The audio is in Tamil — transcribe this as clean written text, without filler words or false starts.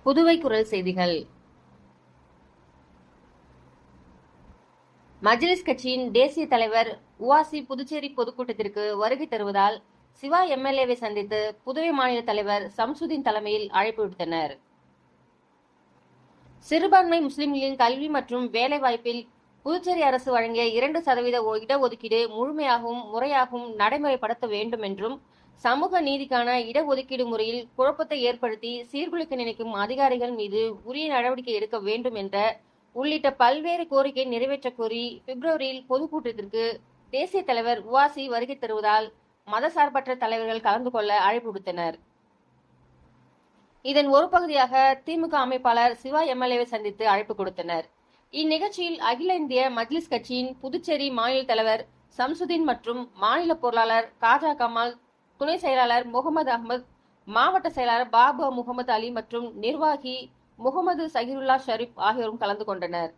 புதுவை குரல் செய்திகள். மஜ்லிஸ் கட்சியின் தேசிய தலைவர் உவாசி புதுச்சேரி பொதுக்கூட்டத்திற்கு வருகை தருவதால் சிவா எம்எல்ஏவை சந்தித்து புதுவை மாநில தலைவர் சம்சுதீன் தலைமையில் அழைப்பு விடுத்தனர். சிறுபான்மை முஸ்லிம்களின் கல்வி மற்றும் வேலை வாய்ப்பில் புதுச்சேரி அரசு வழங்கிய 2% இடஒதுக்கீடு முழுமையாகவும் முறையாகவும் நடைமுறைப்படுத்த வேண்டும் என்றும், சமூக நீதிக்கான இடஒதுக்கீடு முறையில் குழப்பத்தை ஏற்படுத்தி சீர்குலைக்க நினைக்கும் அதிகாரிகள் மீது உரிய நடவடிக்கை எடுக்க வேண்டும் என்ற உள்ளிட்ட பல்வேறு கோரிக்கை நிறைவேற்ற கோரி பிப்ரவரியில் பொதுக்கூட்டத்திற்கு தேசிய தலைவர் உவாசி வருகை தருவதால் மதசார்பற்ற தலைவர்கள் கலந்து கொள்ள அழைப்பு விடுத்தனர். இதன் ஒரு பகுதியாக திமுக அமைப்பாளர் சிவா எம்எல்ஏவை சந்தித்து அழைப்பு கொடுத்தனர். இந்நிகழ்ச்சியில் அகில இந்திய மஜ்லிஸ் கட்சியின் புதுச்சேரி மாநில தலைவர் சம்சுதீன் மற்றும் மாநில பொருளாளர் காஜா கமால், துணை செயலாளர் முகமது அகமது, மாவட்ட செயலாளர் பாபு முகமது அலி மற்றும் நிர்வாகி முகமது சகிருல்லா ஷரீப் ஆகியோரும் கலந்து கொண்டனர்.